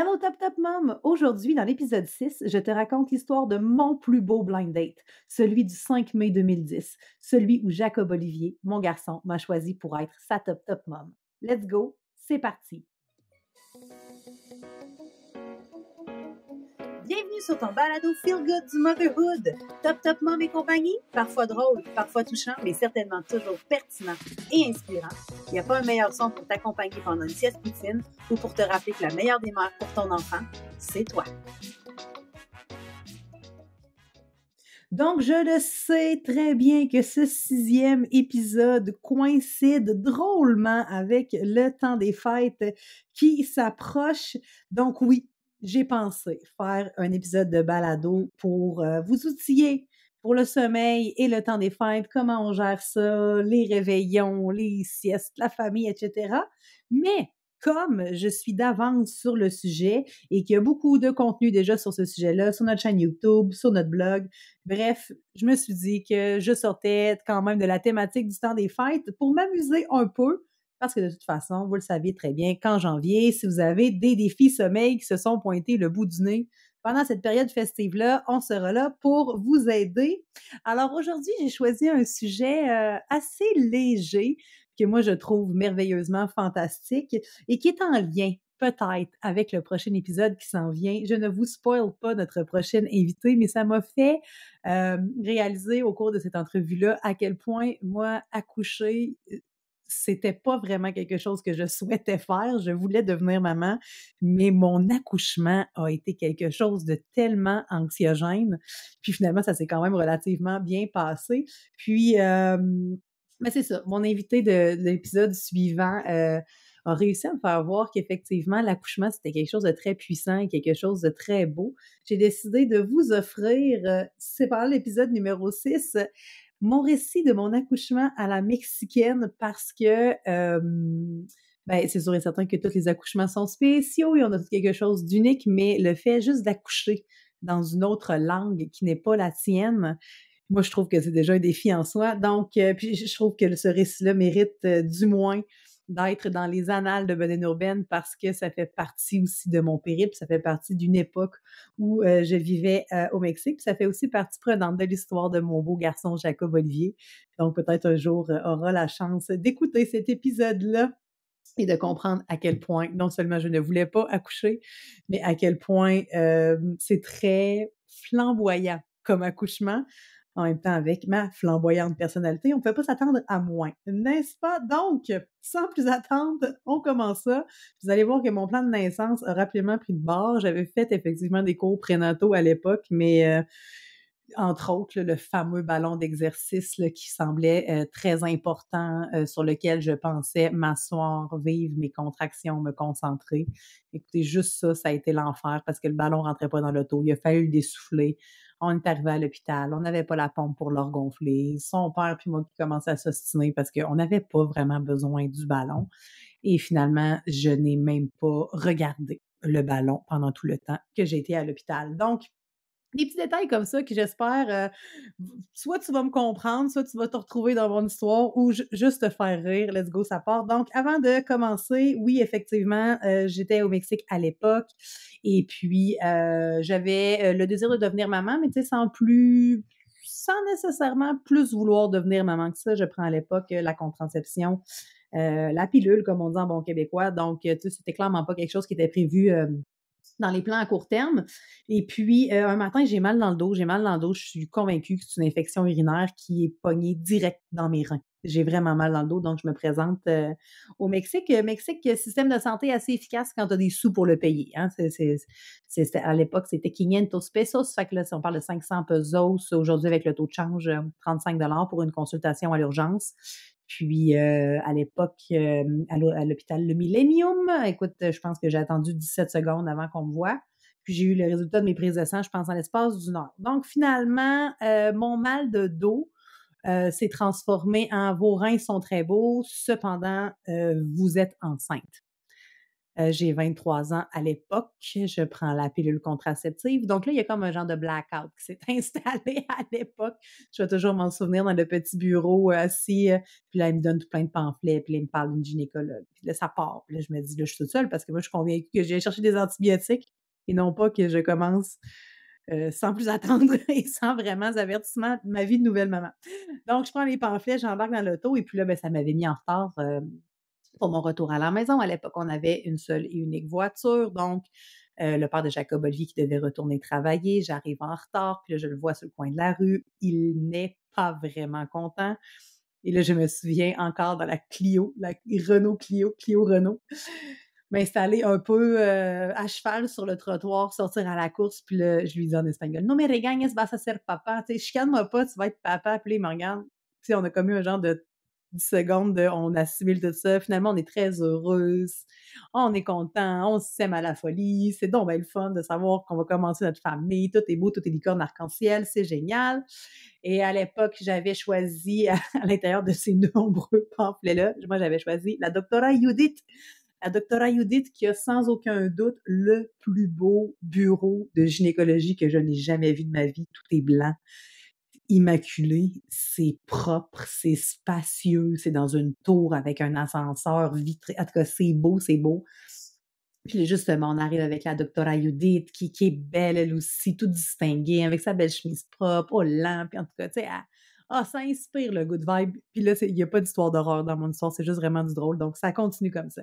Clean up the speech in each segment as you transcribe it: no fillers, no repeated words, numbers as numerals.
Hello Top Top Mom! Aujourd'hui, dans l'épisode 6, je te raconte l'histoire de mon plus beau blind date, celui du 5 mai 2010, celui où Jacob Olivier, mon garçon, m'a choisi pour être sa Top Top Mom. Let's go, c'est parti! Bienvenue sur ton balado Feel Good du Motherhood. Top Top Mom et compagnie, parfois drôle, parfois touchant, mais certainement toujours pertinent et inspirant. Il n'y a pas un meilleur son pour t'accompagner pendant une sieste poutine ou pour te rappeler que la meilleure des mères pour ton enfant, c'est toi. Donc, je le sais très bien que ce 6e épisode coïncide drôlement avec le temps des fêtes qui s'approche. Donc oui, j'ai pensé faire un épisode de balado pour vous outiller pour le sommeil et le temps des fêtes, comment on gère ça, les réveillons, les siestes, la famille, etc. Mais comme je suis d'avance sur le sujet et qu'il y a beaucoup de contenu déjà sur ce sujet-là, sur notre chaîne YouTube, sur notre blog, bref, je me suis dit que je sortais quand même de la thématique du temps des fêtes pour m'amuser un peu, parce que de toute façon, vous le savez très bien, qu'en janvier, si vous avez des défis sommeil qui se sont pointés le bout du nez pendant cette période festive-là, on sera là pour vous aider. Alors aujourd'hui, j'ai choisi un sujet assez léger que moi je trouve merveilleusement fantastique et qui est en lien peut-être avec le prochain épisode qui s'en vient. Je ne vous spoil pas notre prochaine invitée, mais ça m'a fait réaliser au cours de cette entrevue-là à quel point moi, accoucher, c'était pas vraiment quelque chose que je souhaitais faire. Je voulais devenir maman, mais mon accouchement a été quelque chose de tellement anxiogène. Puis finalement, ça s'est quand même relativement bien passé. Puis, mais c'est ça, mon invité de l'épisode suivant a réussi à me faire voir qu'effectivement, l'accouchement, c'était quelque chose de très puissant et quelque chose de très beau. J'ai décidé de vous offrir, c'est par l'épisode numéro 6, mon récit de mon accouchement à la mexicaine parce que, ben, c'est sûr et certain que tous les accouchements sont spéciaux et on a tout quelque chose d'unique, mais le fait juste d'accoucher dans une autre langue qui n'est pas la tienne, moi, je trouve que c'est déjà un défi en soi. Donc, puis je trouve que ce récit-là mérite du moins d'être dans les annales de Bedaine urbaine parce que ça fait partie aussi de mon périple, ça fait partie d'une époque où je vivais au Mexique, puis ça fait aussi partie prenante de l'histoire de mon beau garçon Jacob Olivier. Donc, peut-être un jour aura la chance d'écouter cet épisode-là et de comprendre à quel point, non seulement je ne voulais pas accoucher, mais à quel point c'est très flamboyant comme accouchement, en même temps avec ma flamboyante personnalité. On ne peut pas s'attendre à moins, n'est-ce pas? Donc, sans plus attendre, on commence ça. Vous allez voir que mon plan de naissance a rapidement pris de bord. J'avais fait effectivement des cours prénataux à l'époque, mais entre autres, là, le fameux ballon d'exercice là, qui semblait très important, sur lequel je pensais m'asseoir, vivre mes contractions, me concentrer. Écoutez, juste ça, ça a été l'enfer parce que le ballon rentrait pas dans l'auto. Il a fallu le dessouffler. On est arrivé à l'hôpital. On n'avait pas la pompe pour le regonfler. Son père puis moi qui commençait à s'ostiner parce qu'on n'avait pas vraiment besoin du ballon. Et finalement, je n'ai même pas regardé le ballon pendant tout le temps que j'ai été à l'hôpital. Donc, des petits détails comme ça que j'espère, soit tu vas me comprendre, soit tu vas te retrouver dans mon histoire ou juste te faire rire. Let's go, ça part. Donc, avant de commencer, oui, effectivement, j'étais au Mexique à l'époque et puis j'avais le désir de devenir maman, mais tu sais, sans nécessairement plus vouloir devenir maman que ça. Je prends à l'époque la contraception, la pilule, comme on dit en bon québécois. Donc, tu sais, c'était clairement pas quelque chose qui était prévu dans les plans à court terme. Et puis, un matin, j'ai mal dans le dos. J'ai mal dans le dos. Je suis convaincue que c'est une infection urinaire qui est pognée direct dans mes reins. J'ai vraiment mal dans le dos, donc je me présente au Mexique. Mexique, système de santé assez efficace quand tu as des sous pour le payer. Hein. À l'époque, c'était 500 pesos. Fait que là, si on parle de 500 pesos, aujourd'hui, avec le taux de change, 35 pour une consultation à l'urgence. Puis, à l'époque, à l'hôpital Le Millennium, écoute, je pense que j'ai attendu 17 secondes avant qu'on me voie. Puis, j'ai eu le résultat de mes prises de sang, je pense, en l'espace d'une heure. Donc, finalement, mon mal de dos s'est transformé en « vos reins sont très beaux, cependant, vous êtes enceinte ». J'ai 23 ans à l'époque, je prends la pilule contraceptive. Donc là, il y a comme un genre de blackout qui s'est installé à l'époque. Je vais toujours m'en souvenir dans le petit bureau assis, puis là, il me donne tout plein de pamphlets, puis là, il me parle d'une gynécologue. Puis là, ça part. Puis là, je me dis: «Là, je suis toute seule» parce que moi, je suis convaincue que j'ai cherché des antibiotiques et non pas que je commence, sans plus attendre et sans vraiment avertissement, ma vie de nouvelle maman. Donc je prends les pamphlets, j'embarque dans l'auto et puis là, ben, ça m'avait mis en retard, pour mon retour à la maison. À l'époque, on avait une seule et unique voiture, donc le père de Jacob Olivier qui devait retourner travailler, j'arrive en retard, puis là, je le vois sur le coin de la rue. Il n'est pas vraiment content et là, je me souviens encore dans la Clio, la Renault Clio, Clio Renault, m'installer un peu, à cheval sur le trottoir, sortir à la course, puis là, je lui dis en espagnol: «No me regañes, vas a ser papa», tu sais, «Chicane-moi pas, tu vas être papa», puis là, il me regarde. Tu sais, on a comme eu un genre de 10 secondes de on assimile tout ça. Finalement, on est très heureuses, on est content, on s'aime à la folie. C'est donc bien le fun de savoir qu'on va commencer notre famille. Tout est beau, tout est licorne arc-en-ciel, c'est génial. Et à l'époque, j'avais choisi à l'intérieur de ces nombreux pamphlets-là, moi, j'avais choisi la doctora Judith. La doctora Judith qui a sans aucun doute le plus beau bureau de gynécologie que je n'ai jamais vu de ma vie. Tout est blanc, immaculé, c'est propre, c'est spacieux, c'est dans une tour avec un ascenseur vitré. En tout cas, c'est beau, c'est beau. Puis là, justement, on arrive avec la doctora Judith qui est belle, elle aussi, toute distinguée, avec sa belle chemise propre, au lamp, puis en tout cas, tu sais, ça inspire le good vibe. Puis là, il n'y a pas d'histoire d'horreur dans mon histoire, c'est juste vraiment du drôle. Donc, ça continue comme ça.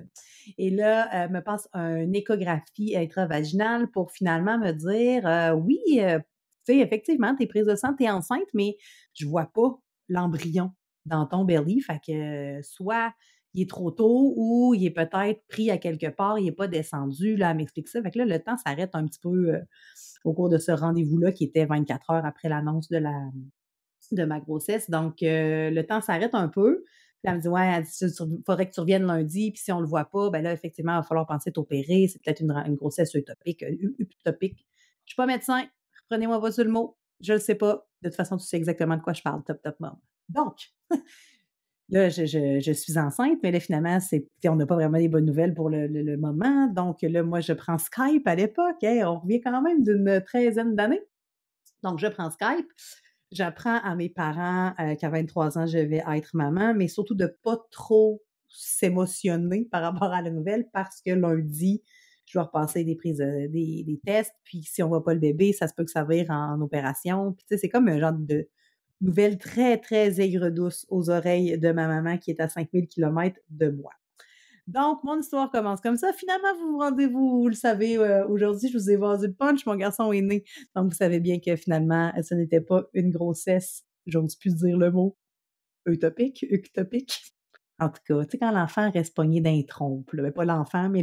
Et là, elle me passe une échographie intravaginale pour finalement me dire, oui, tu sais, effectivement, t'es prise de sang, t'es enceinte, mais je vois pas l'embryon dans ton belly. Fait que soit il est trop tôt ou il est peut-être pris à quelque part, il est pas descendu. Là, elle m'explique ça. Fait que là, le temps s'arrête un petit peu au cours de ce rendez-vous-là qui était 24 heures après l'annonce de ma grossesse. Donc, le temps s'arrête un peu. Puis elle me dit: «Ouais, elle dit, faudrait que tu reviennes lundi, puis si on le voit pas, ben là, effectivement, il va falloir penser t'opérer. C'est peut-être une grossesse utopique, utopique. Je suis pas médecin, prenez-moi pas sur le mot. Je le sais pas. De toute façon, tu sais exactement de quoi je parle, top, top mom». Donc, là, je suis enceinte, mais là, finalement, on n'a pas vraiment des bonnes nouvelles pour le moment. Donc, là, moi, je prends Skype à l'époque. Hey, on revient quand même d'une treizaine d'années. Donc, je prends Skype. J'apprends à mes parents qu'à 23 ans, je vais être maman, mais surtout de pas trop s'émotionner par rapport à la nouvelle parce que lundi, je dois repasser des prises, des tests. Puis si on voit pas le bébé, ça se peut que ça vire en opération. Puis tu sais, c'est comme un genre de nouvelle très, très aigre-douce aux oreilles de ma maman qui est à 5000 kilomètres de moi. Donc, mon histoire commence comme ça. Finalement, vous le savez, aujourd'hui, je vous ai vendu le punch, mon garçon est né. Donc, vous savez bien que finalement, ce n'était pas une grossesse, j'ose plus dire le mot, ectopique. En tout cas, tu sais, quand l'enfant reste pogné d'un trompe, là, ben, pas l'enfant, mais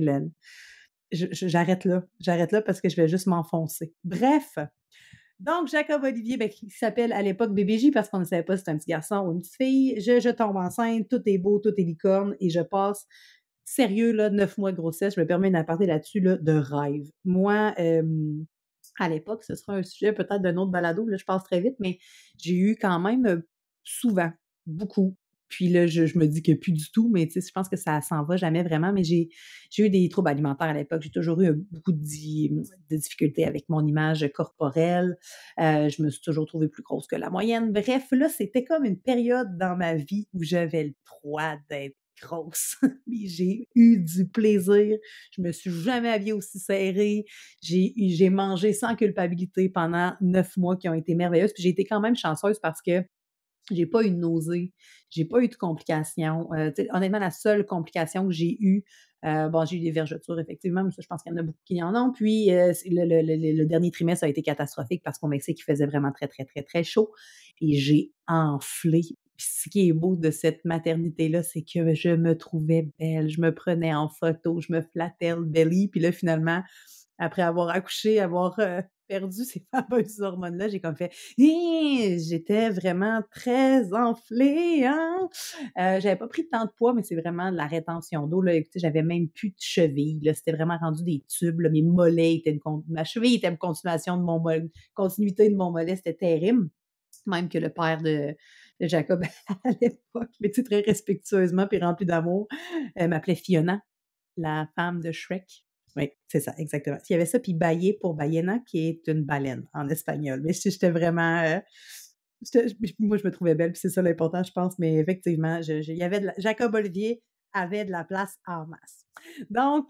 j'arrête là parce que je vais juste m'enfoncer. Bref, donc Jacob Olivier, ben, qui s'appelle à l'époque BBJ parce qu'on ne savait pas si c'était un petit garçon ou une petite fille, je tombe enceinte, tout est beau, tout est licorne et je passe sérieux, là, 9 mois de grossesse, je me permets d'apporter là-dessus, là, de rêve. Moi, à l'époque, ce sera un sujet peut-être d'un autre balado, là, je passe très vite, mais j'ai eu quand même souvent, beaucoup. Puis là, je me dis que plus du tout, mais tu sais, je pense que ça s'en va jamais vraiment, mais j'ai eu des troubles alimentaires à l'époque. J'ai toujours eu beaucoup de difficultés avec mon image corporelle. Je me suis toujours trouvée plus grosse que la moyenne. Bref, là, c'était comme une période dans ma vie où j'avais le droit d'être grosse. Mais j'ai eu du plaisir. Je me suis jamais habillée aussi serrée. J'ai mangé sans culpabilité pendant 9 mois qui ont été merveilleuses. Puis j'ai été quand même chanceuse parce que j'ai pas eu de nausées, j'ai pas eu de complications. Honnêtement, la seule complication que j'ai eue, bon, j'ai eu des vergetures, effectivement, mais ça, je pense qu'il y en a beaucoup qui en ont. Puis, le dernier trimestre a été catastrophique parce qu'au Mexique, il faisait vraiment très, très, très, très chaud et j'ai enflé. Puis ce qui est beau de cette maternité-là, c'est que je me trouvais belle, je me prenais en photo, je me flattais le belly. Puis là, finalement, après avoir accouché, avoir perdu ces fameuses hormones-là, j'ai comme fait hi! J'étais vraiment très enflée, hein? J'avais pas pris tant de poids, mais c'est vraiment de la rétention d'eau, là. Écoutez, j'avais même plus de cheville, là. C'était vraiment rendu des tubes, là. Mes mollets étaient ma cheville était une continuation de continuité de mon mollet. C'était terrible. Même que le père de Jacob à l'époque, mais tu sais, très respectueusement puis rempli d'amour, m'appelait Fiona. la femme de Shrek. Oui, c'est ça, exactement. Il y avait ça, puis Baye pour ballena, qui est une baleine en espagnol. Mais j'étais vraiment... moi, je me trouvais belle, puis c'est ça l'important, je pense. Mais effectivement, il y avait Jacob Olivier avait de la place en masse. Donc,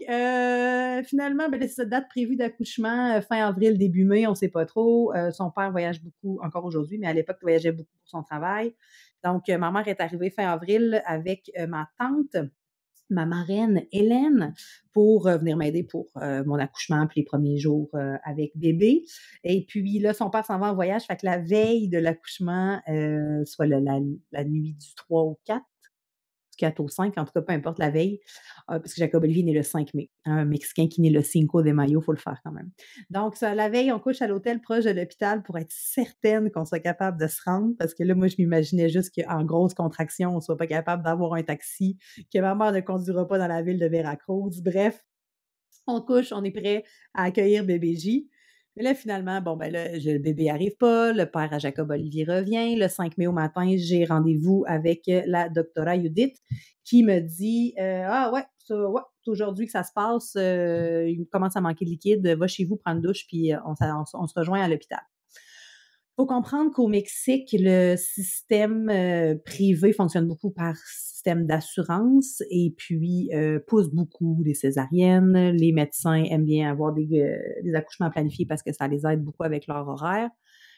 finalement, ben, c'est sa date prévue d'accouchement, fin avril, début mai, on ne sait pas trop. Son père voyage beaucoup, encore aujourd'hui, mais à l'époque, il voyageait beaucoup pour son travail. Donc, ma mère est arrivée fin avril avec ma tante, ma marraine Hélène, pour venir m'aider pour mon accouchement puis les premiers jours avec bébé. Et puis là, son père s'en va en voyage, fait que la veille de l'accouchement, soit la nuit du 3 au 4, du 4 au 5, en tout cas, peu importe la veille, parce que Jacob Olivier est né le 5 mai. Un Mexicain qui est né le 5 de Mayo, il faut le faire quand même. Donc, ça, la veille, on couche à l'hôtel proche de l'hôpital pour être certaine qu'on soit capable de se rendre, parce que là, moi, je m'imaginais juste qu'en grosse contraction, on soit pas capable d'avoir un taxi, que ma mère ne conduira pas dans la ville de Veracruz. Bref, on couche, on est prêt à accueillir bébé J. Mais là, finalement, bon, ben là, le bébé arrive pas, le père à Jacob Olivier revient. Le 5 mai au matin, j'ai rendez-vous avec la doctora Judith qui me dit ah ouais, ouais, c'est aujourd'hui que ça se passe, il commence à manquer de liquide, va chez vous prendre une douche, puis on se rejoint à l'hôpital. Il faut comprendre qu'au Mexique, le système privé fonctionne beaucoup par système d'assurance et puis pousse beaucoup les césariennes. Les médecins aiment bien avoir des accouchements planifiés parce que ça les aide beaucoup avec leur horaire.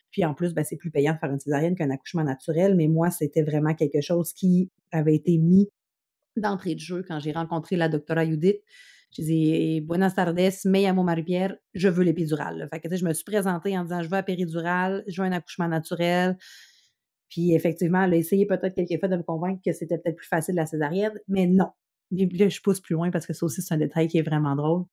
Puis en plus, ben, c'est plus payant de faire une césarienne qu'un accouchement naturel, mais moi, c'était vraiment quelque chose qui avait été mis d'entrée de jeu quand j'ai rencontré la doctora Judith. J'ai dit Buenas tardes, me llamo Marie-Pierre, je veux l'épidurale. Fait que, je me suis présentée en disant je veux la péridurale, je veux un accouchement naturel. Puis effectivement, elle a essayé peut-être quelques fois de me convaincre que c'était peut-être plus facile la césarienne, mais non. Là, je pousse plus loin parce que ça aussi, c'est un détail qui est vraiment drôle.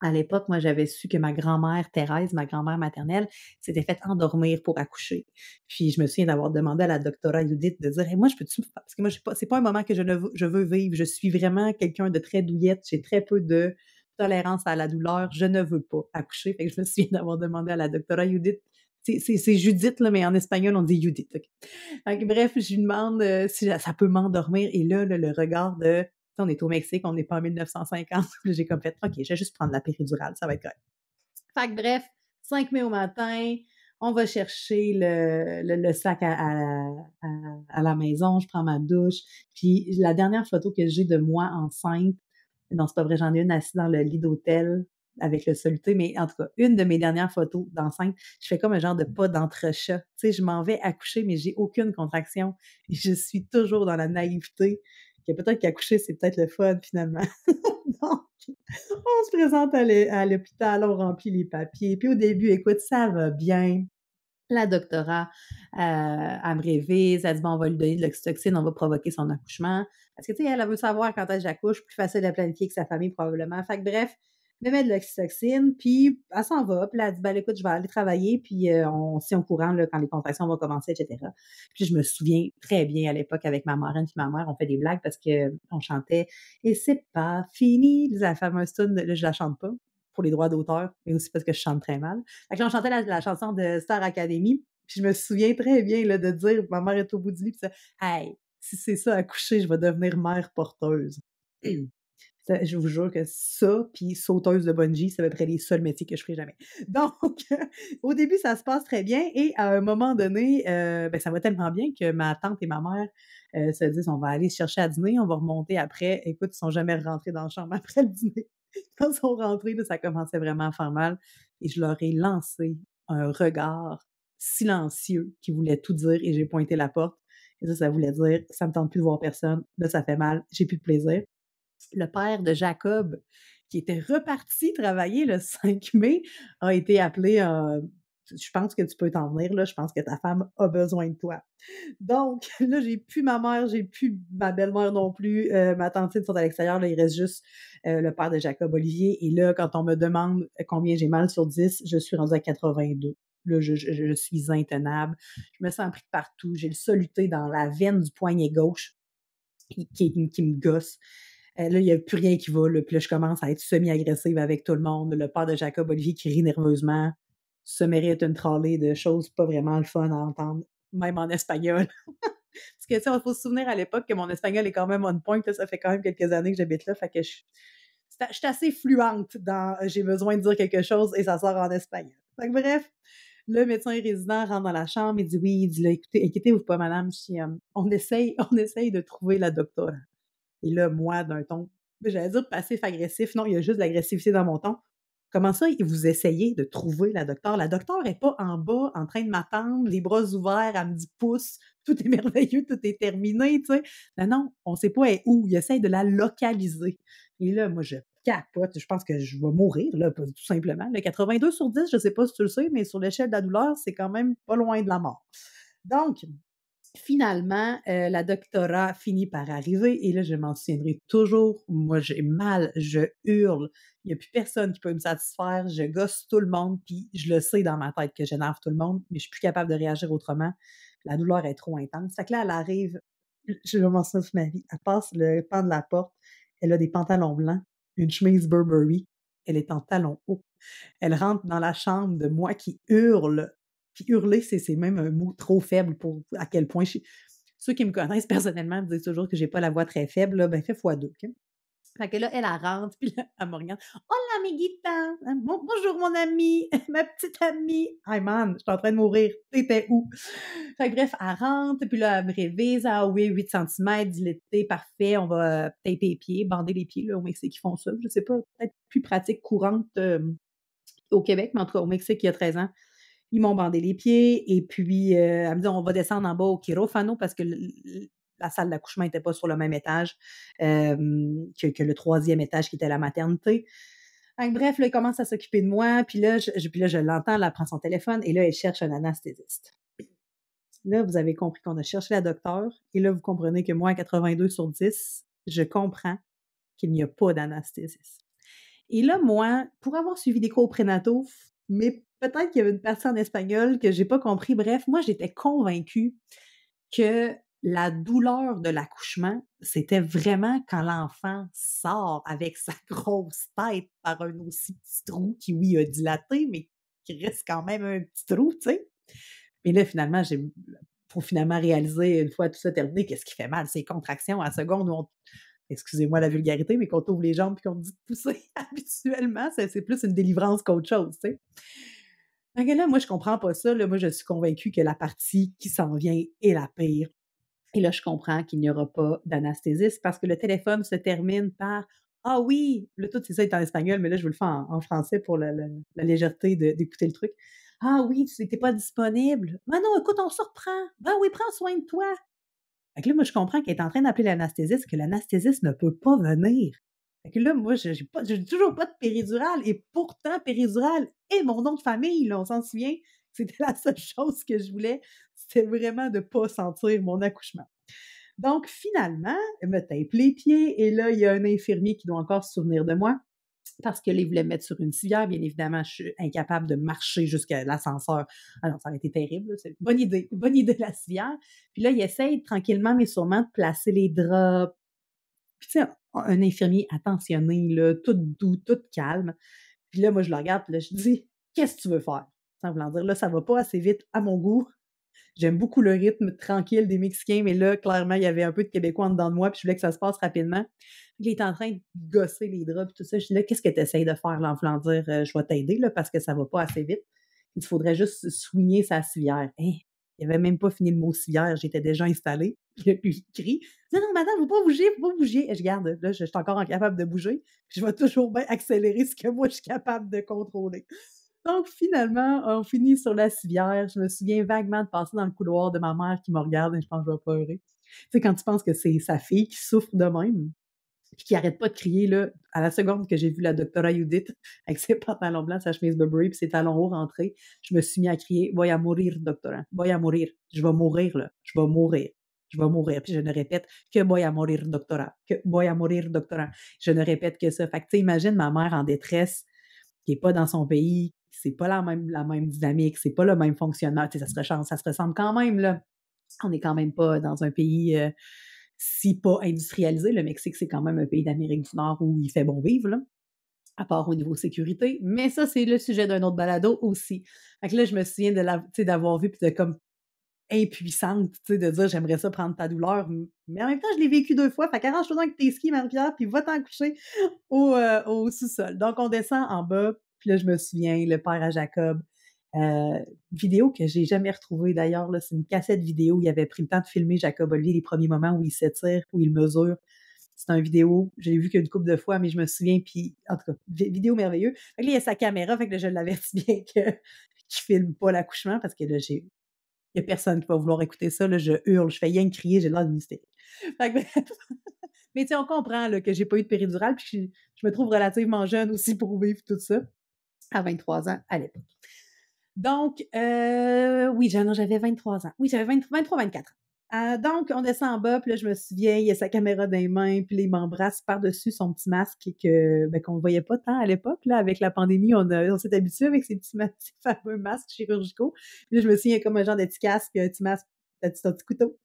À l'époque, moi, j'avais su que ma grand-mère Thérèse, ma grand-mère maternelle, s'était faite endormir pour accoucher. Puis je me souviens d'avoir demandé à la doctora Judith de dire hey, moi, je peux-tu parce que moi, c'est pas un moment que je veux vivre. Je suis vraiment quelqu'un de très douillette. J'ai très peu de tolérance à la douleur. Je ne veux pas accoucher. Fait que je me souviens d'avoir demandé à la doctora Judith. C'est Judith, là, mais en espagnol, on dit Judith. Okay. Donc, bref, je lui demande si ça peut m'endormir. Et là, le regard de on est au Mexique, on n'est pas en 1950. J'ai comme fait, OK, je vais juste prendre la péridurale, ça va être correct. Fait que bref, 5 mai au matin, on va chercher le sac à la maison, je prends ma douche. Puis la dernière photo que j'ai de moi enceinte, non, c'est pas vrai, j'en ai une assise dans le lit d'hôtel avec le soluté, mais en tout cas, une de mes dernières photos d'enceinte, je fais comme un genre de pas d'entrechat. Tu sais, je m'en vais accoucher, mais j'ai aucune contraction. Et je suis toujours dans la naïveté que peut-être qu'accoucher, c'est peut-être le fun, finalement. Donc, on se présente à l'hôpital, on remplit les papiers. Puis au début, écoute, ça va bien. La doctora, elle me révise, elle dit, bon, on va lui donner de l'oxytocine, on va provoquer son accouchement. Parce que, tu sais, elle veut savoir quand est-ce que j'accouche, plus facile à planifier que sa famille, probablement. Fait que, bref, elle me met de l'oxytocine, puis elle s'en va, puis elle dit, ben, écoute, je vais aller travailler, puis on s'y est au courant, là, quand les contractions vont commencer, etc. Puis je me souviens très bien à l'époque avec ma marraine puis ma mère, on fait des blagues parce que on chantait Et c'est pas fini, la fameuse tune, là, je la chante pas pour les droits d'auteur, mais aussi parce que je chante très mal. Fait que là, on chantait la chanson de Star Academy, puis je me souviens très bien là, de dire, ma mère est au bout du lit, puis ça, hey, si c'est ça à coucher, je vais devenir mère porteuse. Je vous jure que ça, puis sauteuse de bungee, c'est à peu près les seuls métiers que je ferai jamais. Donc, au début, ça se passe très bien et à un moment donné, ben, ça va tellement bien que ma tante et ma mère se disent, on va aller se chercher à dîner, on va remonter après. Écoute, ils sont jamais rentrés dans la chambre après le dîner. Quand ils sont rentrés, là, ça commençait vraiment à faire mal et je leur ai lancé un regard silencieux qui voulait tout dire et j'ai pointé la porte. Et ça voulait dire, ça me tente plus de voir personne, là, ça fait mal, j'ai plus de plaisir. Le père de Jacob, qui était reparti travailler le 5 mai, a été appelé je pense que tu peux t'en venir, là, je pense que ta femme a besoin de toi. Donc, là, j'ai plus ma mère, j'ai plus ma belle-mère non plus, ma tantine sont à l'extérieur, là, il reste juste le père de Jacob Olivier. Et là, quand on me demande combien j'ai mal sur 10, je suis rendue à 82. Là, je suis intenable. Je me sens pris de partout. J'ai le soluté dans la veine du poignet gauche qui me gosse. Là, il n'y a plus rien qui va. Là. Puis là, je commence à être semi-agressive avec tout le monde. Le père de Jacob Olivier qui rit nerveusement se mérite une trollée de choses pas vraiment le fun à entendre, même en espagnol. Parce que, tu sais, il faut se souvenir à l'époque que mon espagnol est quand même on point. Là, ça fait quand même quelques années que j'habite là. Fait que je suis assez fluente dans j'ai besoin de dire quelque chose et ça sort en espagnol. Fait que bref, le médecin résident rentre dans la chambre, il dit oui, il dit là, écoutez, inquiétez-vous pas, madame, on essaye, on essaye de trouver la doctora. Et là, moi, d'un ton, j'allais dire passif-agressif, non, il y a juste de l'agressivité dans mon ton. Comment ça, vous essayez de trouver la docteure? La docteure n'est pas en bas en train de m'attendre, les bras ouverts, elle me dit pouce, tout est merveilleux, tout est terminé, tu sais. Non, non, on ne sait pas elle est où. Il essaye de la localiser. Et là, moi, je capote. Je pense que je vais mourir, là, tout simplement. Le 82 sur 10, je ne sais pas si tu le sais, mais sur l'échelle de la douleur, c'est quand même pas loin de la mort. Donc, finalement, la doctorat finit par arriver et là, je m'en souviendrai toujours. Moi, j'ai mal, je hurle. Il n'y a plus personne qui peut me satisfaire. Je gosse tout le monde, puis je le sais dans ma tête que j'énerve tout le monde, mais je suis plus capable de réagir autrement. La douleur est trop intense. Fait que là, elle arrive, je m'en souviens toute ma vie. Elle passe le pan de la porte. Elle a des pantalons blancs, une chemise Burberry. Elle est en talons hauts. Elle rentre dans la chambre de moi qui hurle. Puis hurler, c'est même un mot trop faible pour à quel point ceux qui me connaissent personnellement me disent toujours que j'ai pas la voix très faible, là, ben fais fois deux, OK? Fait que là, elle rentre, puis là, elle me regarde. Hola, amiguita! Bonjour, mon amie! Ma petite amie! Hey man, je suis en train de mourir. T'étais où? Fait que bref, elle rentre, puis là, elle me révise. Ah oui, 8 cm, dilaté, parfait. On va taper les pieds, bander les pieds, là, au Mexique, ils font ça. Je sais pas, peut-être plus pratique, courante au Québec, mais en tout cas, au Mexique, il y a 13 ans. Ils m'ont bandé les pieds et puis elle me dit on va descendre en bas au quirófano parce que la salle d'accouchement n'était pas sur le même étage que le troisième étage qui était la maternité. Donc, bref, là, il commence à s'occuper de moi, puis là, je l'entends, elle prend son téléphone et là, elle cherche un anesthésiste. Là, vous avez compris qu'on a cherché la docteure et là, vous comprenez que moi, à 82 sur 10, je comprends qu'il n'y a pas d'anesthésiste. Et là, moi, pour avoir suivi des cours prénataux, mais peut-être qu'il y avait une partie en espagnol que j'ai pas compris. Bref, moi, j'étais convaincue que la douleur de l'accouchement, c'était vraiment quand l'enfant sort avec sa grosse tête par un aussi petit trou qui, oui, a dilaté, mais qui reste quand même un petit trou, tu sais. Et là, finalement, pour finalement réaliser, une fois tout ça terminé, qu'est-ce qui fait mal? Ces contractions à la seconde où excusez-moi la vulgarité, mais qu'on t'ouvre les jambes et qu'on te dit de pousser habituellement, c'est plus une délivrance qu'autre chose, tu sais. Donc là, moi, je comprends pas ça. Là, moi, je suis convaincue que la partie qui s'en vient est la pire. Et là, je comprends qu'il n'y aura pas d'anesthésiste parce que le téléphone se termine par ah oui, là, tout c'est ça est en espagnol, mais là, je veux le faire en français pour la légèreté d'écouter le truc. Ah oui, tu n'étais pas disponible. Ben non, écoute, on se reprend. Ben oui, prends soin de toi. Fait que là, moi, je comprends qu'elle est en train d'appeler l'anesthésiste, que l'anesthésiste ne peut pas venir. Fait que là, moi, j'ai toujours pas de péridurale, et pourtant, péridurale est mon nom de famille, là, on s'en souvient. C'était la seule chose que je voulais, c'était vraiment de pas sentir mon accouchement. Donc, finalement, elle me tape les pieds, et là, il y a un infirmier qui doit encore se souvenir de moi, parce que là, il voulait me mettre sur une civière. Bien évidemment, je suis incapable de marcher jusqu'à l'ascenseur. Ah non, ça aurait été terrible. C'est une bonne idée la civière. Puis là, il essaye tranquillement, mais sûrement de placer les draps. Puis tu sais, un infirmier attentionné, là, tout doux, tout calme. Puis là, moi, je le regarde, puis là, je dis, qu'est-ce que tu veux faire? Sans vouloir dire, là, ça va pas assez vite à mon goût. J'aime beaucoup le rythme tranquille des Mexicains, mais là, clairement, il y avait un peu de Québécois en dedans de moi, puis je voulais que ça se passe rapidement. Il est en train de gosser les draps, puis tout ça. Je dis là, qu'est-ce que tu essayes de faire, là, en voulant dire, je vais t'aider, là, parce que ça va pas assez vite. Il faudrait juste soigner sa civière. Hein? Il avait même pas fini le mot civière, j'étais déjà installée. Puis il crie, non, non, madame, faut pas bouger. Et je garde, là, je suis encore incapable de bouger. Puis je vais toujours bien accélérer ce que moi, je suis capable de contrôler. Donc, finalement, on finit sur la civière. Je me souviens vaguement de passer dans le couloir de ma mère qui me regarde et je pense que je vais pleurer. Tu sais, quand tu penses que c'est sa fille qui souffre de même, puis qui arrête pas de crier, là, à la seconde que j'ai vu la doctora Judith avec ses pantalons blancs, sa chemise Burberry puis ses talons hauts rentrer, je me suis mis à crier « Voy a mourir, doctora. Voy a mourir. Je vais mourir, là. Je vais mourir. Je vais mourir. » Puis je ne répète que « Voy a mourir, doctora. Que voy a mourir, doctora. » Je ne répète que ça. Fait que, tu sais, imagine ma mère en détresse qui est pas dans son pays, c'est pas la même dynamique, c'est pas le même fonctionnement. Tu sais, ça se ressemble quand même, là. On n'est quand même pas dans un pays si pas industrialisé. Le Mexique, c'est quand même un pays d'Amérique du Nord où il fait bon vivre, là, à part au niveau sécurité. Mais ça, c'est le sujet d'un autre balado aussi. Fait que là, je me souviens d'avoir vu puis de comme impuissante, tu sais, de dire: «J'aimerais ça prendre ta douleur», mais en même temps, je l'ai vécu 2 fois, fait qu'arrange-toi donc avec tes skis, Marie-Pierre, puis va t'en coucher au sous-sol. Donc on descend en bas, puis là, je me souviens, le père à Jacob, vidéo que j'ai jamais retrouvée d'ailleurs, là, c'est une cassette vidéo, il avait pris le temps de filmer Jacob Olivier les premiers moments où il s'étire, où il mesure. C'est un vidéo, je l'ai vu qu'une couple de fois, mais je me souviens, puis en tout cas, vidéo merveilleux. Fait que là, il y a sa caméra, fait que là, je l'avertis bien que qu'il filme pas l'accouchement parce que là, il y a personne qui va vouloir écouter ça, là, je hurle, je fais rien que crier, j'ai l'air d'une hystérique. Fait que bref, mais tu sais, on comprend là, que j'ai pas eu de péridurale, puis je me trouve relativement jeune aussi pour vivre tout ça, à 23 ans à l'époque. Donc, oui, non, j'avais 23 ans. Oui, j'avais 23-24 ans. Donc, on descend en bas, puis là, je me souviens, il y a sa caméra dans les mains, puis là, il m'embrasse par-dessus son petit masque qu'on ne voyait pas tant à l'époque. Là, avec la pandémie, on s'est habitué avec ces petits masques, ces fameux masques chirurgicaux. Puis là, je me souviens, il y a comme un genre de petit casque, un petit masque, un petit couteau.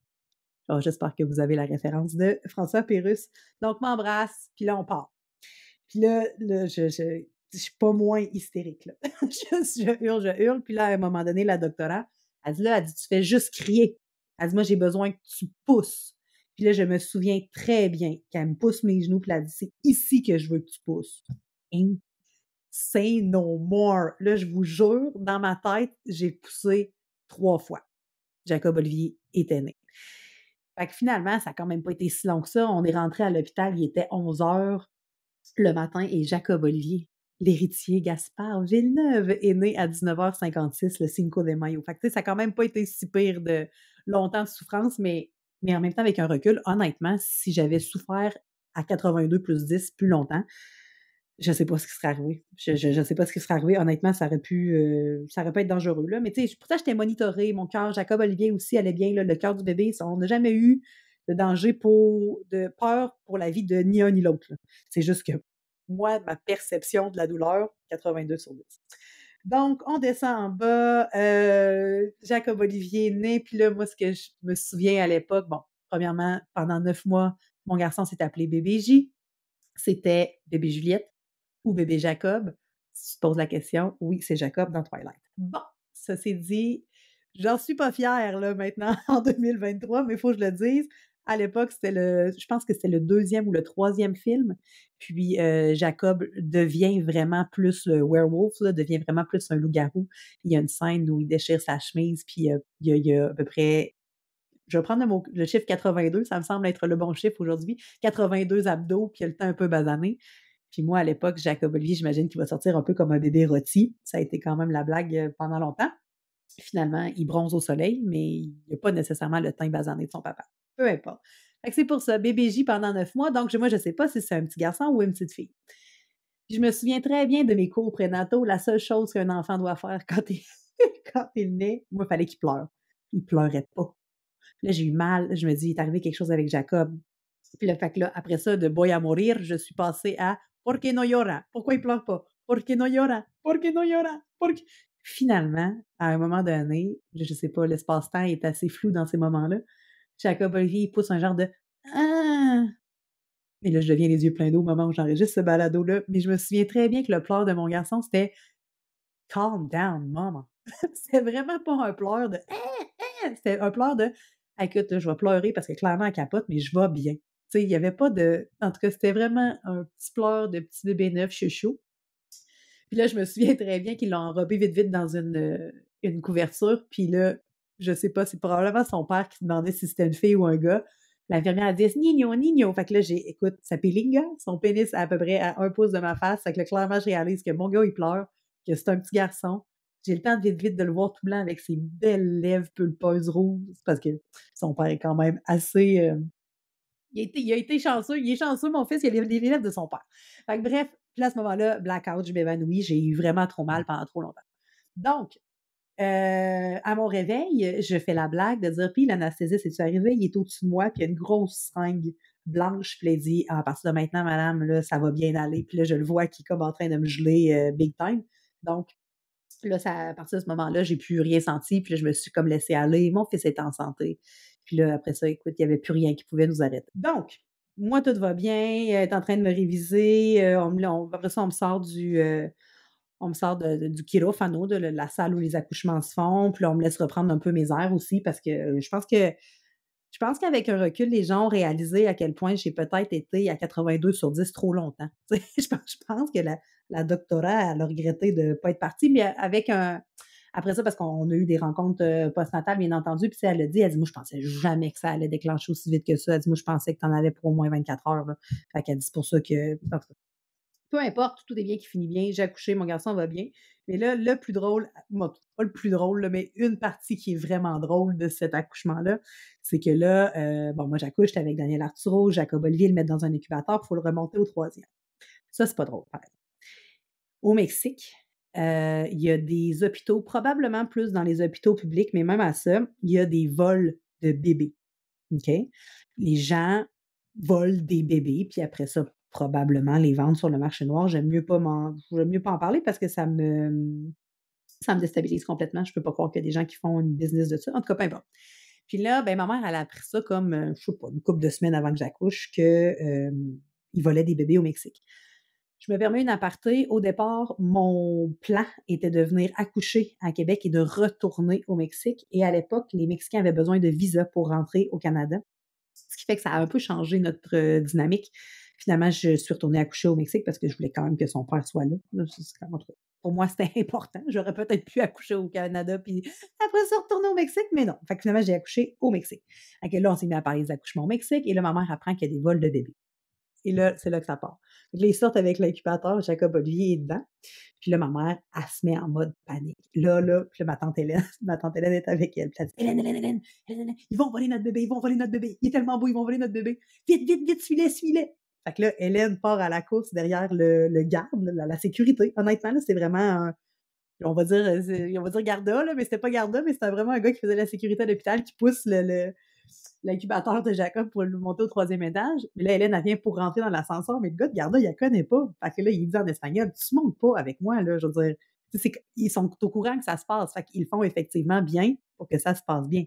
Oh, j'espère que vous avez la référence de François Pérusse. Donc, m'embrasse, puis là, on part. Puis là, je suis pas moins hystérique, là. Je hurle. Puis là, à un moment donné, la doctorante, elle dit, tu fais juste crier. Elle dit, moi, j'ai besoin que tu pousses. Puis là, je me souviens très bien qu'elle me pousse mes genoux, puis elle dit, c'est ici que je veux que tu pousses. Hein? Say no more. Là, je vous jure, dans ma tête, j'ai poussé 3 fois. Jacob Olivier était né. Fait que finalement, ça n'a quand même pas été si long que ça. On est rentré à l'hôpital, il était 11 h le matin et Jacob Olivier, l'héritier Gaspard Villeneuve, est né à 19h56, le Cinco de Mayo. Fait que, tu sais, ça n'a quand même pas été si pire de longtemps de souffrance, mais en même temps, avec un recul, honnêtement, si j'avais souffert à 82 plus 10 plus longtemps, je ne sais pas ce qui serait arrivé. Je ne sais pas ce qui serait arrivé. Honnêtement, ça aurait pu être dangereux. Là. Mais tu sais, pourtant, j'étais monitorée. Mon cœur, Jacob Olivier aussi allait bien. Là, le cœur du bébé, on n'a jamais eu de danger de peur pour la vie de ni un ni l'autre. C'est juste que moi, ma perception de la douleur, 82 sur 10. Donc, on descend en bas. Jacob Olivier est né. Puis là, moi, ce que je me souviens à l'époque, bon, premièrement, pendant 9 mois, mon garçon s'est appelé bébé J. C'était bébé Juliette ou bébé Jacob. Si tu te poses la question, oui, c'est Jacob dans Twilight. Bon, ça c'est dit. J'en suis pas fière, là, maintenant, en 2023, mais il faut que je le dise. À l'époque, je pense que c'était le 2e ou le 3e film. Puis Jacob devient vraiment plus le werewolf, là, devient vraiment plus un loup-garou. Il y a une scène où il déchire sa chemise, puis il y a à peu près, je vais prendre le chiffre 82, ça me semble être le bon chiffre aujourd'hui, 82 abdos, puis il a le temps un peu basané. Puis moi, à l'époque, Jacob Olivier, j'imagine qu'il va sortir un peu comme un bébé rôti. Ça a été quand même la blague pendant longtemps. Finalement, il bronze au soleil, mais il n'a pas nécessairement le teint basané de son papa. Peu importe. Fait que c'est pour ça, bébé J pendant 9 mois. Donc, moi, je ne sais pas si c'est un petit garçon ou une petite fille. Puis je me souviens très bien de mes cours prénataux. La seule chose qu'un enfant doit faire quand il naît, moi, il fallait qu'il pleure. Il pleurait pas. Là, j'ai eu mal. Je me dis, il est arrivé quelque chose avec Jacob. Puis le fait que là, après ça, de boy à mourir, je suis passée à ¿Por qué no llora? Pourquoi il pleure pas? ¿Por qué no llora? ¿Por qué no llora? Finalement, à un moment donné, je sais pas, l'espace-temps est assez flou dans ces moments-là. Jacob Olivier, il pousse un genre de Ah! Et là, je deviens les yeux pleins d'eau au moment où j'enregistre ce balado-là. Mais je me souviens très bien que le pleur de mon garçon, c'était Calm down, maman. C'était vraiment pas un pleur de C'était un pleur de écoute, là, je vais pleurer parce que clairement, elle capote, mais je vais bien. Tu sais, il n'y avait pas de. En tout cas, c'était vraiment un petit pleur de petit bébé neuf chouchou. Puis là, je me souviens très bien qu'ils l'ont enrobé vite, vite dans une couverture. Puis là, je sais pas, c'est probablement son père qui demandait si c'était une fille ou un gars. L'infirmière a dit Nino, Nino. Fait que là, écoute, sa pilinga, son pénis à peu près à 1 pouce de ma face. Fait que là, clairement, je réalise que mon gars, il pleure, que c'est un petit garçon. J'ai le temps de vite, vite de le voir tout blanc avec ses belles lèvres pulpeuses rouges parce que son père est quand même assez. Il a été chanceux. Il est chanceux, mon fils, il a les lèvres de son père. Fait que bref, puis à ce moment-là, blackout, je m'évanouis. J'ai eu vraiment trop mal pendant trop longtemps. Donc, à mon réveil, je fais la blague de dire, puis l'anesthésiste est-tu arrivé? Il est au-dessus de moi, puis il y a une grosse seringue blanche, puis il dit, à partir de maintenant, madame, là, ça va bien aller. Puis là, je le vois qui est comme en train de me geler big time. Donc, là, à partir de ce moment-là, j'ai plus rien senti, puis là, je me suis comme laissée aller. Mon fils est en santé. Puis là, après ça, écoute, il n'y avait plus rien qui pouvait nous arrêter. Donc, moi, tout va bien, elle est en train de me réviser. Après ça, on me sort on me sort du quirófano, de la salle où les accouchements se font, puis là, on me laisse reprendre un peu mes airs aussi parce que je pense qu'avec un recul, les gens ont réalisé à quel point j'ai peut-être été à 82 sur 10 trop longtemps. Tu sais, je pense que la doctorat, elle a regretté de ne pas être partie, mais avec un après ça, parce qu'on a eu des rencontres, postnatales, bien entendu, puis tu sais, elle dit: «Moi, je pensais jamais que ça allait déclencher aussi vite que ça». Elle dit: «Moi, je pensais que tu en avais pour au moins 24 heures, là». Fait qu'elle dit: «C'est pour ça que» en tout cas, peu importe, tout est bien qui finit bien. J'ai accouché, mon garçon va bien. Mais là, le plus drôle, moi, pas le plus drôle, là, mais une partie qui est vraiment drôle de cet accouchement-là, c'est que là, bon, moi, j'accouche, j'étais avec Daniel Arturo, Jacob Olivier, le mettre dans un incubateur, il faut le remonter au troisième. Ça, c'est pas drôle, par exemple. Au Mexique, il y a des hôpitaux, probablement plus dans les hôpitaux publics, mais même à ça, il y a des vols de bébés. OK? Les gens volent des bébés, puis après ça, probablement les vendent sur le marché noir. J'aime mieux pas en parler parce que ça me déstabilise complètement. Je peux pas croire qu'il y a des gens qui font une business de ça. En tout cas, peu importe. Puis là, ben, ma mère, elle a appris ça comme, je sais pas, une couple de semaines avant que j'accouche, que, ils volaient des bébés au Mexique. Je me permets une aparté. Au départ, mon plan était de venir accoucher à Québec et de retourner au Mexique. Et à l'époque, les Mexicains avaient besoin de visa pour rentrer au Canada. Ce qui fait que ça a un peu changé notre dynamique. Finalement, je suis retournée accoucher au Mexique parce que je voulais quand même que son père soit là. Pour moi, c'était important. J'aurais peut-être pu accoucher au Canada, puis après ça, retourner au Mexique, mais non. Fait que finalement, j'ai accouché au Mexique. Fait que là, on s'est mis à parler des accouchements au Mexique, et là, ma mère apprend qu'il y a des vols de bébés. Et là, c'est là que ça part. Fait que là, ils sortent avec l'incubateur, Jacob Olivier est dedans. Puis là, ma mère, elle se met en mode panique. Puis là, ma tante Hélène, ma tante Hélène est avec elle. Puis elle dit: Hélène, ils vont voler notre bébé, ils vont voler notre bébé. Il est tellement beau, ils vont voler notre bébé. Vite, vite, vite, suis-les. Fait que là, Hélène part à la course derrière le garde, la sécurité. Honnêtement, là, c'est vraiment on va dire Garda, là, mais c'était pas Garda, mais c'était vraiment un gars qui faisait la sécurité à l'hôpital qui pousse l'incubateur de Jacob pour le monter au troisième étage. Mais là, Hélène, elle vient pour rentrer dans l'ascenseur, mais le gars de Garda, il la connaît pas. Fait que là, il dit en espagnol: tu montes pas avec moi, là. Je veux dire, ils sont au courant que ça se passe. Fait qu'ils font effectivement bien pour que ça se passe bien.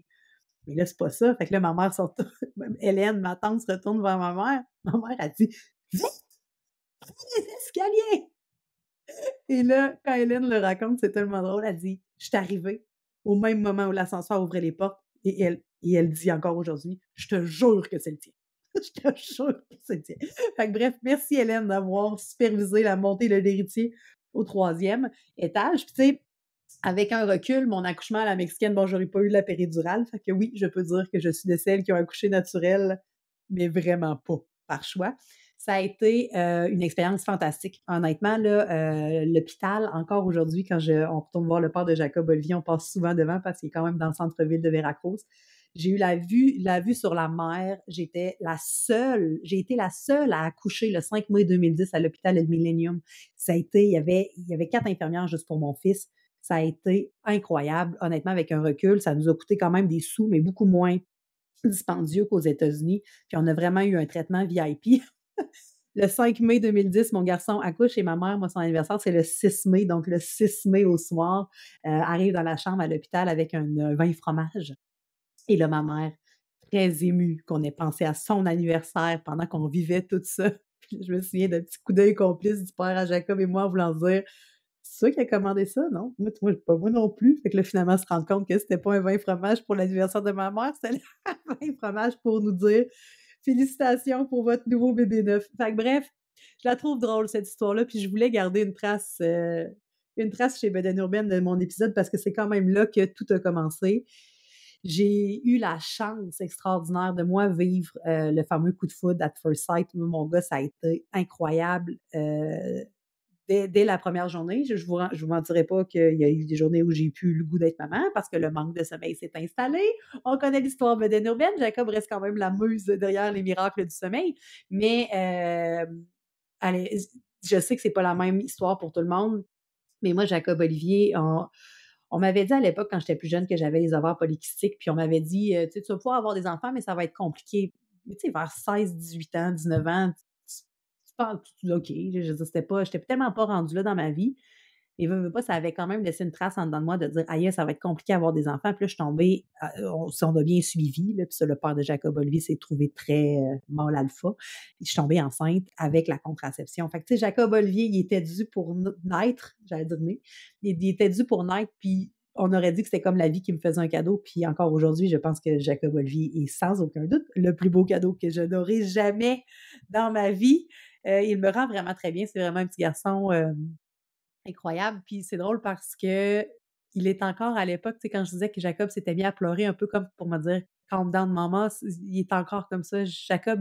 Mais là, c'est pas ça. Fait que là, ma mère se retourne, Hélène, ma tante, se retourne vers ma mère. Ma mère, a dit: vite, prends les escaliers! Et là, quand Hélène le raconte, c'est tellement drôle. Elle dit: je suis arrivée au même moment où l'ascenseur ouvrait les portes, et elle dit encore aujourd'hui: je te jure que c'est le tien. Je te jure que c'est le tien. Fait que bref, merci Hélène d'avoir supervisé la montée de l'héritier au troisième étage. Puis tu sais, avec un recul, mon accouchement à la mexicaine, bon, j'aurais pas eu la péridurale. Fait que oui, je peux dire que je suis de celles qui ont accouché naturel, mais vraiment pas par choix. Ça a été une expérience fantastique. Honnêtement, là, l'hôpital, encore aujourd'hui, quand on retourne voir le père de Jacob Olivier, on passe souvent devant parce qu'il est quand même dans le centre-ville de Veracruz. J'ai eu la vue sur la mer. J'ai été la seule à accoucher le 5 mai 2010 à l'hôpital El Millennium. Il y avait 4 infirmières juste pour mon fils. Ça a été incroyable. Honnêtement, avec un recul, ça nous a coûté quand même des sous, mais beaucoup moins dispendieux qu'aux États-Unis. Puis on a vraiment eu un traitement VIP. Le 5 mai 2010, mon garçon accouche et ma mère, moi, son anniversaire, c'est le 6 mai. Donc, le 6 mai au soir, arrive dans la chambre à l'hôpital avec un vin fromage. Et là, ma mère, très émue qu'on ait pensé à son anniversaire pendant qu'on vivait tout ça. Puis je me souviens d'un petit coup d'œil complice du père à Jacob et moi en voulant dire: c'est toi qui as commandé ça, non? Pas moi non plus. Fait que là, finalement, se rendre compte que c'était pas un vin fromage pour l'anniversaire de ma mère, c'était un vin fromage pour nous dire: félicitations pour votre nouveau bébé neuf. Fait que bref, je la trouve drôle, cette histoire-là, puis je voulais garder une trace chez Bedaine Urbaine de mon épisode parce que c'est quand même là que tout a commencé. J'ai eu la chance extraordinaire de moi vivre le fameux coup de foudre at first sight. Mon gars, ça a été incroyable. Dès la première journée, je vous mentirai pas qu'il y a eu des journées où j'ai plus le goût d'être maman parce que le manque de sommeil s'est installé. On connaît l'histoire Bedaine Urbaine. Jacob reste quand même la muse derrière les miracles du sommeil. Mais allez, je sais que c'est pas la même histoire pour tout le monde. Mais moi, Jacob Olivier, on m'avait dit à l'époque, quand j'étais plus jeune, que j'avais les ovaires polykystiques, puis on m'avait dit, tu vas pouvoir avoir des enfants, mais ça va être compliqué. Mais tu sais, vers 16, 18 ans, 19 ans, tu penses, OK, je veux dire, j'étais tellement pas rendue là dans ma vie. Et veux pas, ça avait quand même laissé une trace en dedans de moi de dire: «Aïe, ça va être compliqué d'avoir des enfants». Puis là, je suis tombée, on a bien suivi, là, puis ça, le père de Jacob Olivier s'est trouvé très, mâle alpha. Je suis tombée enceinte avec la contraception. Fait que, tu sais, Jacob Olivier, il était dû pour naître, j'allais dire né, il était dû pour naître, puis on aurait dit que c'était comme la vie qui me faisait un cadeau. Puis encore aujourd'hui, je pense que Jacob Olivier est sans aucun doute le plus beau cadeau que je n'aurai jamais dans ma vie. Il me rend vraiment très bien. C'est vraiment un petit garçon incroyable. Puis c'est drôle parce que il est encore à l'époque, tu sais, quand je disais que Jacob s'était mis à pleurer un peu comme pour me dire calm down, maman, il est encore comme ça. Jacob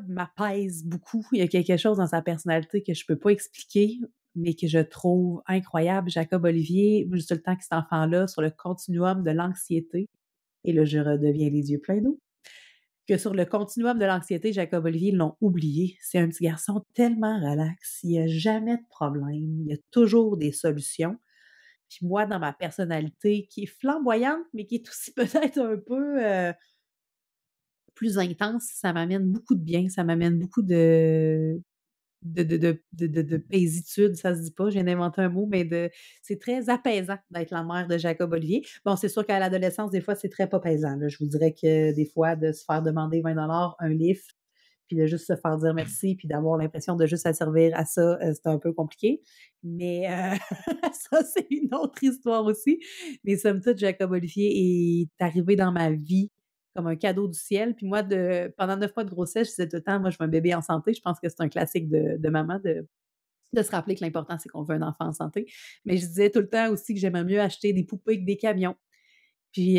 m'apaise beaucoup. Il y a quelque chose dans sa personnalité que je peux pas expliquer, mais que je trouve incroyable. Jacob Olivier, juste le temps que cet enfant-là, sur le continuum de l'anxiété, et là, je redeviens les yeux pleins d'eau, que sur le continuum de l'anxiété, Jacob Olivier, ils l'ont oublié. C'est un petit garçon tellement relax. Il n'y a jamais de problème. Il y a toujours des solutions. Puis moi, dans ma personnalité, qui est flamboyante, mais qui est aussi peut-être un peu plus intense, ça m'amène beaucoup de bien. Ça m'amène beaucoup de paisitude, ça se dit pas, je viens d'inventer un mot, mais c'est très apaisant d'être la mère de Jacob Olivier. Bon, c'est sûr qu'à l'adolescence, des fois, c'est très pas apaisant, là. Je vous dirais que des fois, de se faire demander 20 $, un livre, puis de juste se faire dire merci, puis d'avoir l'impression de juste servir à ça, c'est un peu compliqué. Mais ça, c'est une autre histoire aussi. Mais somme toute, Jacob Olivier est arrivé dans ma vie comme un cadeau du ciel. Puis moi, pendant 9 mois de grossesse, je disais tout le temps, moi, je veux un bébé en santé. Je pense que c'est un classique de maman de se rappeler que l'important, c'est qu'on veut un enfant en santé. Mais je disais tout le temps aussi que j'aimais mieux acheter des poupées que des camions. Puis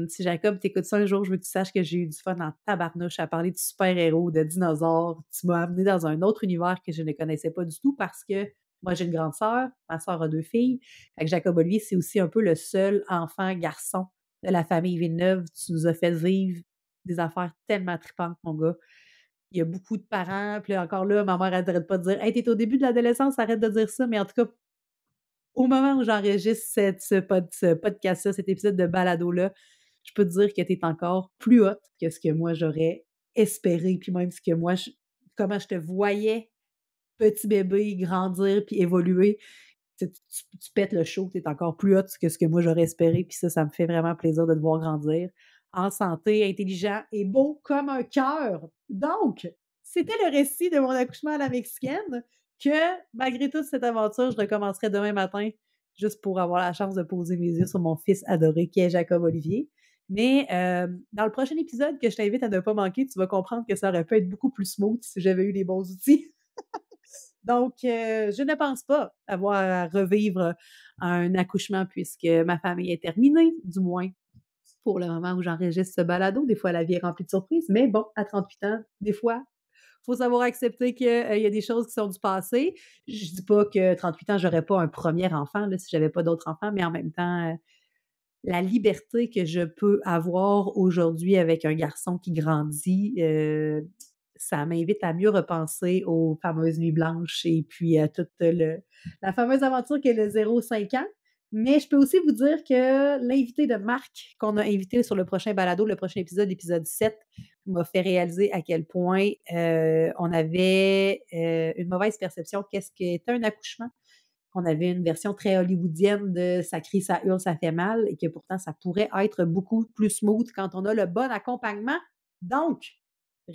si Jacob, t'écoutes ça un jour, je veux que tu saches que j'ai eu du fun en tabarnouche à parler de super-héros, de dinosaures. Tu m'as amené dans un autre univers que je ne connaissais pas du tout parce que moi, j'ai une grande sœur, ma sœur a 2 filles. Fait que Jacob Olivier, c'est aussi un peu le seul enfant garçon de la famille Villeneuve. Tu nous as fait vivre des affaires tellement tripantes, mon gars. Il y a beaucoup de parents, puis là, encore là, ma mère arrête pas de dire « Hey, t'es au début de l'adolescence, arrête de dire ça », mais en tout cas, au moment où j'enregistre ce podcast-là, cet épisode de balado-là, je peux te dire que tu es encore plus haute que ce que moi j'aurais espéré, puis même ce que moi, comment je te voyais, petit bébé, grandir puis évoluer. Tu pètes le show, tu es encore plus haute que ce que moi j'aurais espéré, puis ça me fait vraiment plaisir de te voir grandir en santé, intelligent et beau comme un cœur. Donc, c'était le récit de mon accouchement à la mexicaine que, malgré toute cette aventure, je recommencerai demain matin juste pour avoir la chance de poser mes yeux sur mon fils adoré qui est Jacob Olivier. Mais dans le prochain épisode que je t'invite à ne pas manquer, tu vas comprendre que ça aurait pu être beaucoup plus smooth si j'avais eu les bons outils. Donc, je ne pense pas avoir à revivre un accouchement puisque ma famille est terminée, du moins pour le moment où j'enregistre ce balado. Des fois, la vie est remplie de surprises, mais bon, à 38 ans, des fois, il faut savoir accepter qu'il y a des choses qui sont du passé. Je dis pas que 38 ans, j'aurais pas un premier enfant, là, si j'avais pas d'autres enfants, mais en même temps, la liberté que je peux avoir aujourd'hui avec un garçon qui grandit, ça m'invite à mieux repenser aux fameuses nuits blanches et puis à toute la fameuse aventure qu'est le 0-5 ans. Mais je peux aussi vous dire que l'invité de Marc, qu'on a invité sur le prochain balado, le prochain épisode, l'épisode 7, m'a fait réaliser à quel point on avait une mauvaise perception. Qu'est-ce qu'est un accouchement? On avait une version très hollywoodienne de ça crie, ça hurle, ça fait mal, et que pourtant, ça pourrait être beaucoup plus smooth quand on a le bon accompagnement. Donc,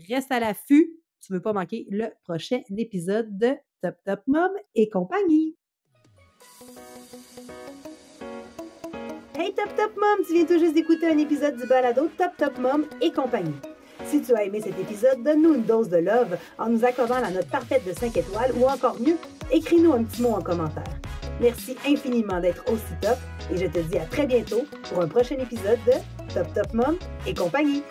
reste à l'affût. Tu ne veux pas manquer le prochain épisode de Top Top Mom et compagnie. Hey Top Top Mom, tu viens tout juste d'écouter un épisode du balado Top Top Mom et compagnie. Si tu as aimé cet épisode, donne-nous une dose de love en nous accordant la note parfaite de 5 étoiles ou encore mieux, écris-nous un petit mot en commentaire. Merci infiniment d'être aussi top et je te dis à très bientôt pour un prochain épisode de Top Top Mom et compagnie.